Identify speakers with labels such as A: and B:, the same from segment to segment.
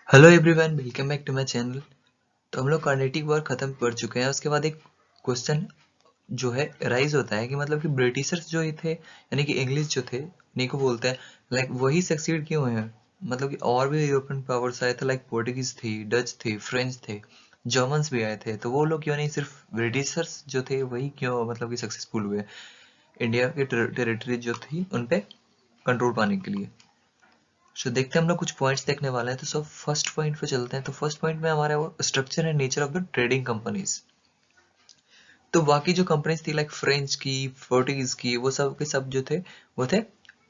A: Hello everyone, welcome back to my channel. तो हम लोग कार्नेटिक वॉर खत्म कर चुके हैं। उसके बाद एक क्वेश्चन जो है राइज होता है कि मतलब कि ब्रिटिशर्स जो ये थे, यानी कि इंग्लिश जो थे, इन्हीं को बोलते हैं, लाइक वही सक्सीड क्यों हैं। मतलब कि और भी यूरोपियन पावर्स आए थे, लाइक पोर्टुगीज थी, डच थे, फ्रेंच थे, जर्मन्स भी आए थे, तो वो लोग क्यों नहीं, सिर्फ ब्रिटिशर्स जो थे वही क्यों मतलब कि सक्सेसफुल हुए इंडिया के टेरिटरी जो थी उन पे कंट्रोल पाने के लिए। देखते हैं, हम लोग कुछ पॉइंट्स देखने वाले हैं। तो सब फर्स्ट पॉइंट पे चलते हैं। तो फर्स्ट पॉइंट में हमारा वो structure and nature of the trading companies. तो बाकी जो कंपनीज थी, लाइक फ्रेंच की, पोर्टुगीज की, वो सब के सब जो थे वो थे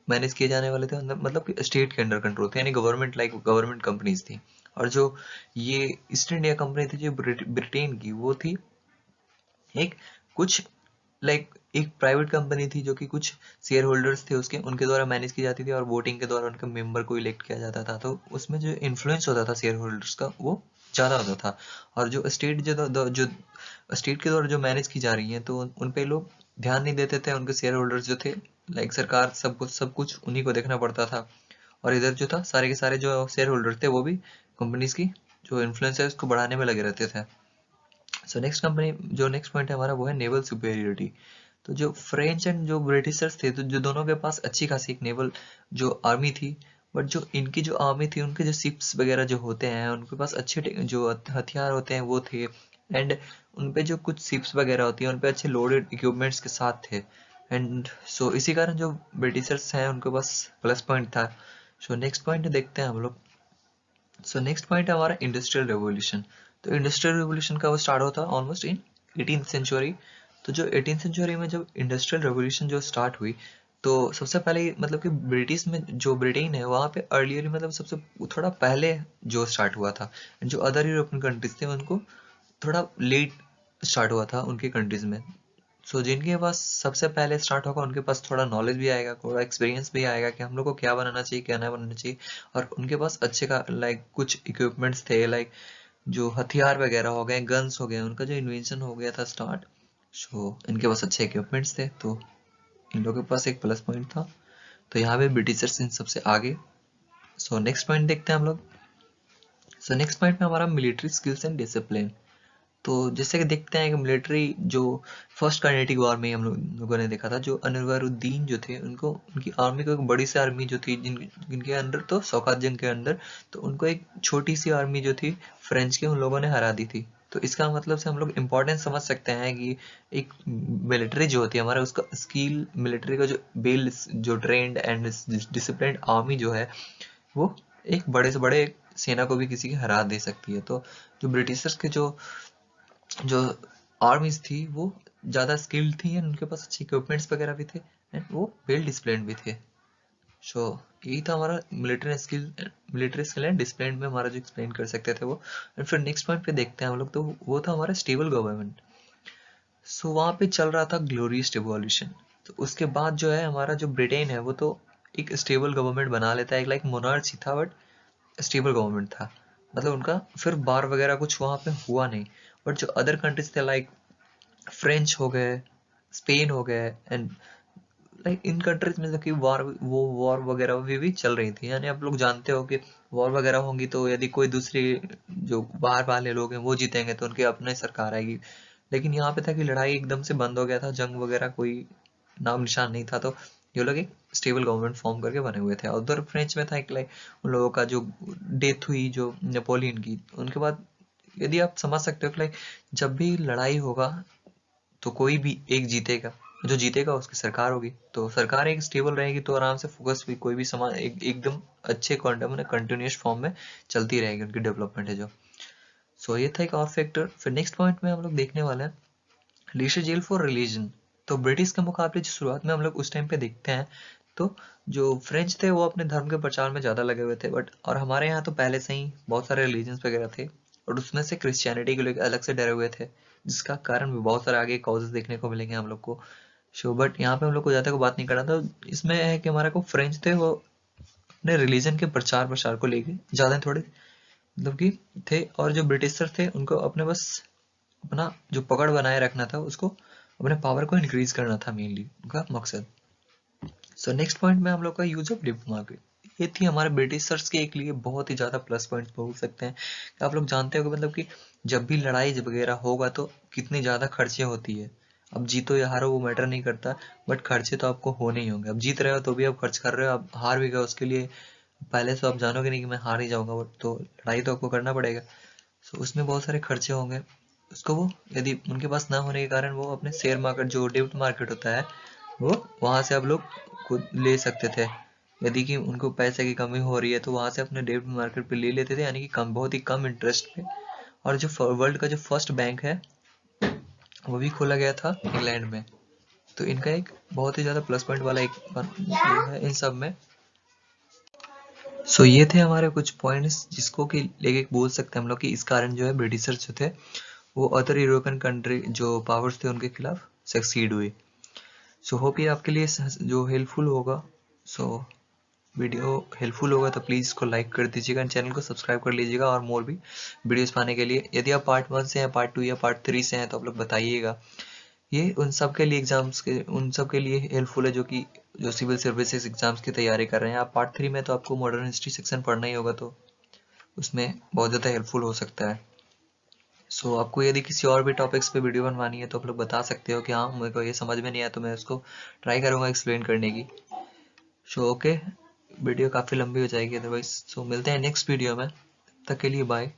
A: मैनेज किए जाने वाले थे, मतलब कि स्टेट के अंडर कंट्रोल थे, यानी गवर्नमेंट, लाइक गवर्नमेंट कंपनीज थी। और जो ये ईस्ट इंडिया कंपनी थी जो ब्रिटेन की, वो थी एक कुछ, लाइक एक प्राइवेट कंपनी थी जो कि कुछ शेयर होल्डर्स थे उसके, उनके द्वारा मैनेज की जाती थी, और वोटिंग के द्वारा उनके मेंबर को इलेक्ट किया जाता था। तो उसमें जो इन्फ्लुएंस होता था शेयर होल्डर्स का वो ज़्यादा होता था। और जो स्टेट जो स्टेट के द्वारा जो मैनेज की जा रही है, तो उन पे लोग ध्यान नहीं देते थे। उनके शेयर होल्डर्स जो थे, लाइक सरकार, सब कुछ उन्हीं को देखना पड़ता था। और इधर जो था, सारे के सारे जो शेयर होल्डर थे वो भी कंपनीज की जो इन्फ्लुएंस है उसको बढ़ाने में लगे रहते थे। नेक्स्ट पॉइंट है हमारा, वो है नेवल सुपेरियोरिटी। तो जो फ्रेंच एंड जो ब्रिटिशर्स थे, तो जो दोनों के पास अच्छी खासी एक नेवल जो आर्मी थी, बट जो इनकी जो आर्मी थी, उनके जो शिप्स वगैरह जो होते हैं, उनके पास अच्छे जो हथियार होते हैं वो थे। एंड उन पे जो कुछ शिप्स वगैरह होती हैं, उन पे अच्छे लोडेड इक्विपमेंट्स के साथ थे। एंड इसी कारण जो ब्रिटिशर्स हैं उनके पास प्लस पॉइंट था। नेक्स्ट पॉइंट देखते हैं हम लोग। नेक्स्ट पॉइंट है हमारा इंडस्ट्रियल रेवोल्यूशन। तो इंडस्ट्रियल रेवोल्यूशन का वो स्टार्ट होता है ऑलमोस्ट इन 18th सेंचुरी। तो जो 18th सेंचुरी में जब इंडस्ट्रियल रेवोल्यूशन जो स्टार्ट हुई, तो सबसे पहले मतलब कि ब्रिटिश में जो ब्रिटेन है वहाँ पे अर्लियर मतलब सबसे थोड़ा पहले जो स्टार्ट हुआ था। जो अदर यूरोपियन कंट्रीज थे उनको थोड़ा लेट स्टार्ट हुआ था उनके कंट्रीज में। जिनके पास सबसे पहले स्टार्ट होगा उनके पास थोड़ा नॉलेज भी आएगा, थोड़ा एक्सपीरियंस भी आएगा कि हम लोग को क्या बनाना चाहिए, क्या नहीं बनाना चाहिए। और उनके पास अच्छे का लाइक कुछ इक्विपमेंट्स थे, लाइक जो हथियार वगैरह हो गए, गन्स हो गए, उनका जो इन्वेंशन हो गया था स्टार्ट। इनके पास अच्छे इक्विपमेंट्स थे, तो इन लोगों के पास एक प्लस पॉइंट था। तो यहाँ पे ब्रिटिशर्स इन सबसे आगे। नेक्स्ट पॉइंट देखते हैं हम लोग। नेक्स्ट पॉइंट में हमारा मिलिट्री स्किल्स एंड डिसिप्लिन। तो जैसे कि देखते हैं कि मिलिट्री जो फर्स्ट कार्नेटिक वॉर में हम लोगों ने देखा था, जो अनवरुद्दीन जो थे, उनको उनकी आर्मी को एक बड़ी सी आर्मी जो थी, जिनके अंदर तो शौकत जंग के अंदर, तो उनको एक छोटी सी आर्मी जो थी फ्रेंच की, उन लोगों ने हरा दी थी। तो इसका मतलब से हम लोग इम्पोर्टेंस समझ सकते हैं कि एक मिलिट्री जो होती है हमारा, उसका स्किल, मिलिट्री का जो बेल, जो ट्रेंड एंड डिसिप्लिन आर्मी जो है, वो एक बड़े से बड़े सेना को भी किसी की हरा दे सकती है। तो जो ब्रिटिशर्स के जो आर्मीज थी वो ज़्यादा स्किल्ड थी, एंड उनके पास अच्छे इक्विपमेंट्स वगैरह भी थे, एंड वो वेल डिसिप्लिन्ड भी थे। सो यही था हमारा मिलिट्री स्किल एंड डिसिप्लिन में हमारा जो एक्सप्लेन कर सकते थे वो। एंड फिर नेक्स्ट पॉइंट पे देखते हैं हम लोग। तो वो था हमारा स्टेबल गवर्नमेंट। वहाँ पे चल रहा था ग्लोरियस रिवॉल्यूशन। तो उसके बाद जो है हमारा जो ब्रिटेन है वो तो एक स्टेबल गवर्नमेंट बना लेता है, एक लाइक मोनार्ची था, बट स्टेबल गवर्नमेंट था। मतलब उनका फिर बार वगैरह कुछ वहाँ पे हुआ नहीं। बट जो अदर कंट्रीज थे, लाइक फ्रेंच हो गए, स्पेन हो गए, एंड लाइक इन कंट्रीज में कि वॉर वगैरह भी चल रही थी। यानी आप लोग जानते हो कि वॉर वगैरह होंगी तो यदि कोई दूसरी जो बाहर वाले लोग हैं वो जीतेंगे तो उनकी अपनी सरकार आएगी। लेकिन यहाँ पे था कि लड़ाई एकदम से बंद हो गया था, जंग वगैरह कोई नाम निशान नहीं था। तो ये लोग एक स्टेबल गवर्नमेंट फॉर्म करके बने हुए थे। उधर फ्रेंच में था एक, लाइक उन लोगों का जो डेथ हुई जो नेपोलियन की, उनके बाद यदि आप समझ सकते हो कि लाइक जब भी लड़ाई होगा तो कोई भी एक जीतेगा, जो जीतेगा उसकी सरकार होगी। तो सरकार एक स्टेबल रहेगी तो आराम से फोकस भी कोई भी समाज एकदम अच्छे कंटिन्यूस फॉर्म में चलती रहेगी उनकी डेवलपमेंट है जो। ये था एक और फैक्टर। फिर नेक्स्ट पॉइंट में हम लोग देखने वाले हैं लीशर जेल फॉर रिलीजन। तो ब्रिटिश के मुकाबले जो शुरुआत में हम लोग उस टाइम पे देखते हैं, तो जो फ्रेंच थे वो अपने धर्म के प्रचार में ज़्यादा लगे हुए थे, बट और हमारे यहाँ तो पहले से ही बहुत सारे रिलीजन्स वगैरह थे, और उसमें से क्रिश्चियनिटी के लोग अलग से डरे हुए थे, जिसका कारण भी बहुत सारे आगे कॉजेज देखने को मिलेंगे हम लोग को। बट यहाँ पे हम लोग को ज़्यादा को बात नहीं करना था। इसमें है कि हमारे को फ्रेंच थे, वो अपने रिलीजन के प्रचार प्रसार को लेके ज़्यादा थोड़े मतलब कि थे, और जो ब्रिटिशर थे उनको अपने बस अपना जो पकड़ बनाए रखना था, उसको अपने पावर को इंक्रीज करना था मेनली उनका मकसद। नेक्स्ट पॉइंट में हम लोग का यूज ऑफ डिप्लोमेसी। ये थी हमारे ब्रिटिशर्स के एक लिए बहुत ही ज़्यादा प्लस पॉइंट्स बोल सकते हैं। आप लोग जानते हो कि मतलब कि जब भी लड़ाई वगैरह होगा तो कितनी ज़्यादा खर्चे होती है। अब जीतो या हारो वो मैटर नहीं करता, बट खर्चे तो आपको होने ही होंगे। अब जीत रहे हो तो भी आप खर्च कर रहे हो, अब हार भी गए उसके लिए पहले से आप जानोगे नहीं कि मैं हार ही जाऊंगा, बट तो लड़ाई तो आपको करना पड़ेगा। सो उसमें बहुत सारे खर्चे होंगे। उसको वो यदि उनके पास ना होने के कारण वो अपने शेयर मार्केट जो डेबिट मार्केट होता है वो वहाँ से आप लोग खुद ले सकते थे। यदि कि उनको पैसे की कमी हो रही है तो वहाँ से अपने डेबिट मार्केट पे ले लेते थे, यानी कि कम, बहुत ही कम इंटरेस्ट पे। और जो वर्ल्ड का जो फर्स्ट बैंक है वो भी खोला गया था इंग्लैंड में। तो इनका एक बहुत ही ज़्यादा प्लस पॉइंट वाला एक वो है इन सब में। सो ये थे हमारे कुछ पॉइंट्स जिसको कि लेके बोल सकते हैं हम लोग कि इस कारण जो है ब्रिटिशर्स जो थे वो अदर यूरोपियन कंट्री जो पावर्स थे उनके खिलाफ सक्सीड हुई। सो होप ये आपके लिए जो हेल्पफुल होगा। सो वीडियो हेल्पफुल होगा तो प्लीज़ इसको लाइक कर दीजिएगा, चैनल को सब्सक्राइब कर लीजिएगा और मोर भी वीडियोस पाने के लिए। यदि आप पार्ट 1 से हैं, पार्ट 2 या पार्ट 3 से हैं तो आप लोग बताइएगा। ये उन सब के लिए एग्जाम्स के उन सब के लिए हेल्पफुल है जो सिविल सर्विसेज एग्जाम्स की तैयारी कर रहे हैं। आप पार्ट 3 में तो आपको मॉडर्न हिस्ट्री सेक्शन पढ़ना ही होगा, तो उसमें बहुत ज़्यादा हेल्पफुल हो सकता है। सो आपको यदि किसी और भी टॉपिक्स पे वीडियो बनवानी है तो आप लोग बता सकते हो कि हाँ मेरे को ये समझ में नहीं आया, तो मैं उसको ट्राई करूँगा एक्सप्लेन करने की। सो ओके, वीडियो काफ़ी लंबी हो जाएगी अदरवाइज। सो मिलते हैं नेक्स्ट वीडियो में, तब तक के लिए बाय।